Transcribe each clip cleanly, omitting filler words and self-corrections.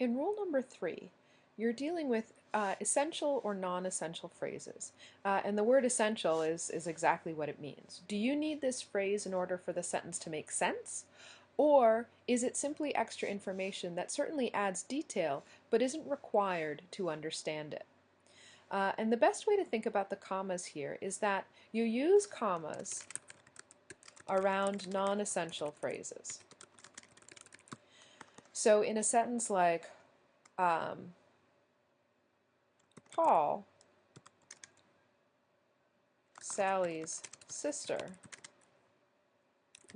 In rule number 3, you're dealing with essential or non-essential phrases. And the word essential is exactly what it means. Do you need this phrase in order for the sentence to make sense? Or is it simply extra information that certainly adds detail but isn't required to understand it? And the best way to think about the commas here is that you use commas around non-essential phrases. So in a sentence like, Paul, Sally's sister,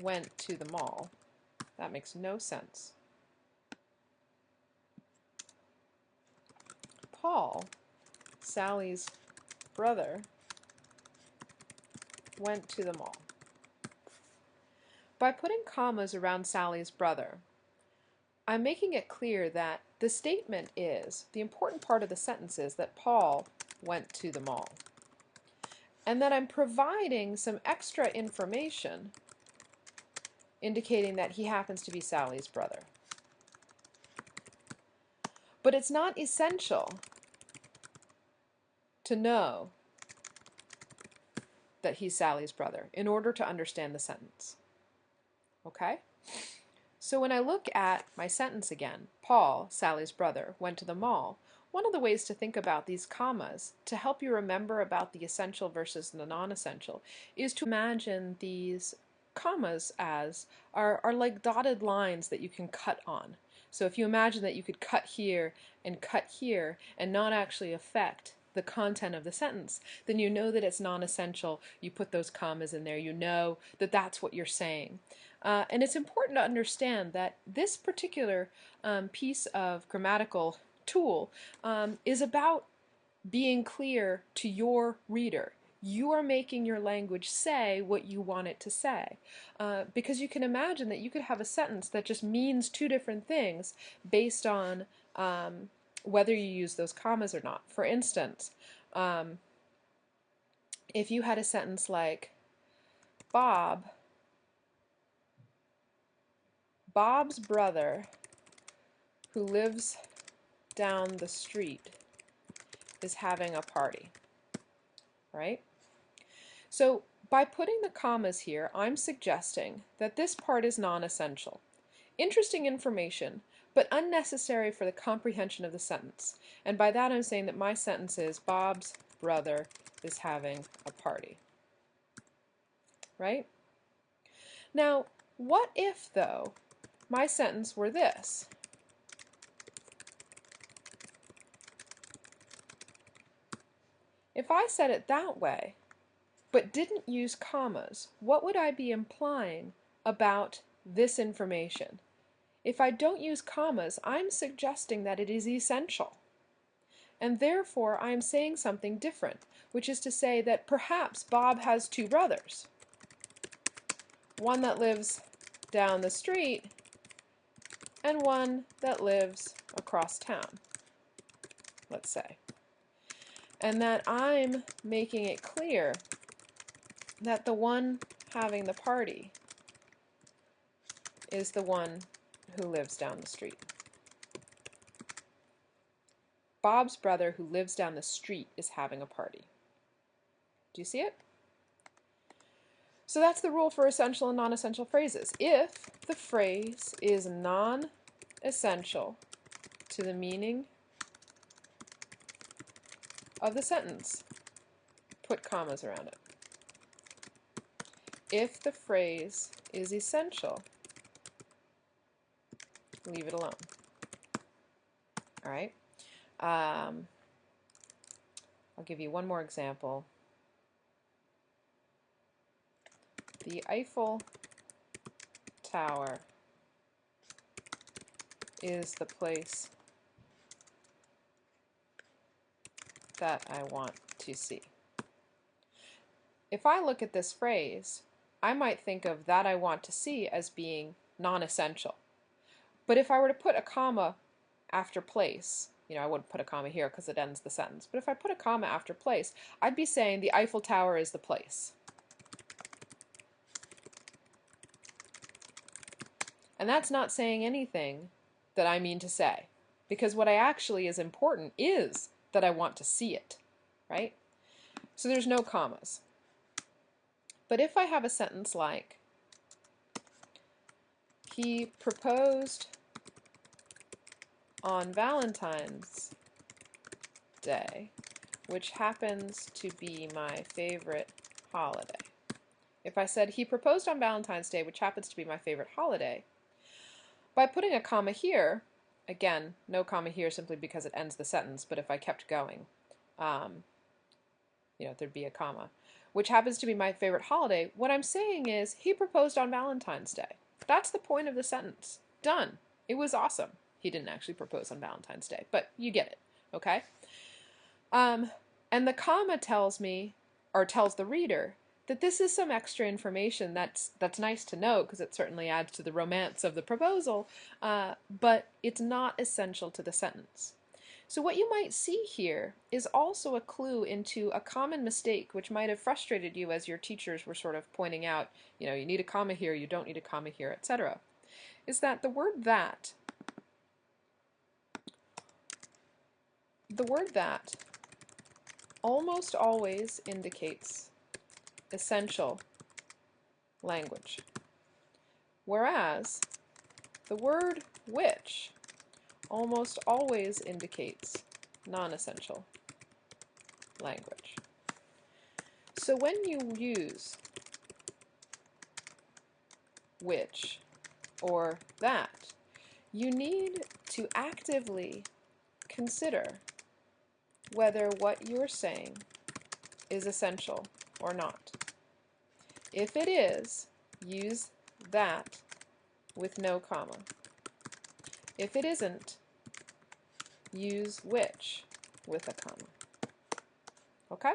went to the mall. That makes no sense. Paul, Sally's brother, went to the mall. By putting commas around Sally's brother, I'm making it clear that the statement is, the important part of the sentence is that Paul went to the mall. And that I'm providing some extra information indicating that he happens to be Sally's brother. But it's not essential to know that he's Sally's brother in order to understand the sentence. Okay? So when I look at my sentence again, Paul, Sally's brother, went to the mall, one of the ways to think about these commas to help you remember about the essential versus the non-essential is to imagine these commas as are like dotted lines that you can cut on. So if you imagine that you could cut here and not actually affect the content of the sentence, then you know that it's non-essential. You put those commas in there. You know that that's what you're saying. And it's important to understand that this particular piece of grammatical tool is about being clear to your reader. You are making your language say what you want it to say. Because you can imagine that you could have a sentence that just means two different things based on whether you use those commas or not. For instance, if you had a sentence like, Bob's brother, who lives down the street, is having a party, right? So by putting the commas here, I'm suggesting that this part is non-essential. Interesting information, but unnecessary for the comprehension of the sentence. And by that I'm saying that my sentence is, Bob's brother is having a party, right? Now, what if, though, my sentence were this? If I said it that way, but didn't use commas, what would I be implying about this information? If I don't use commas, I'm suggesting that it is essential. And therefore, I am saying something different, which is to say that perhaps Bob has two brothers. One that lives down the street and one that lives across town, let's say. And that I'm making it clear that the one having the party is the one who lives down the street. Bob's brother who lives down the street is having a party. Do you see it? So that's the rule for essential and non-essential phrases. If the phrase is non-essential to the meaning of the sentence, put commas around it. If the phrase is essential, leave it alone. All right? I'll give you one more example. The Eiffel Tower is the place that I want to see. If I look at this phrase, I might think of that I want to see as being non-essential. But if I were to put a comma after place, I wouldn't put a comma here because it ends the sentence, but if I put a comma after place, I'd be saying the Eiffel Tower is the place. And that's not saying anything that I mean to say. because what I actually is important is that I want to see it, right? So there's no commas. But if I have a sentence like, he proposed on Valentine's Day, which happens to be my favorite holiday. If I said, he proposed on Valentine's Day, which happens to be my favorite holiday, by putting a comma here, again, no comma here simply because it ends the sentence, but if I kept going, there'd be a comma, which happens to be my favorite holiday, what I'm saying is, he proposed on Valentine's Day. That's the point of the sentence. Done. It was awesome. He didn't actually propose on Valentine's Day, but you get it, okay? And the comma tells me, or tells the reader, that this is some extra information that's nice to know because it certainly adds to the romance of the proposal, but it's not essential to the sentence. So what you might see here is also a clue into a common mistake which might have frustrated you as your teachers were sort of pointing out, you need a comma here, you don't need a comma here, etc. Is that the word that almost always indicates essential language, whereas the word which almost always indicates non-essential language. So when you use which or that, you need to actively consider whether what you're saying is essential or not. If it is, use that with no comma. If it isn't, use which with a comma. Okay?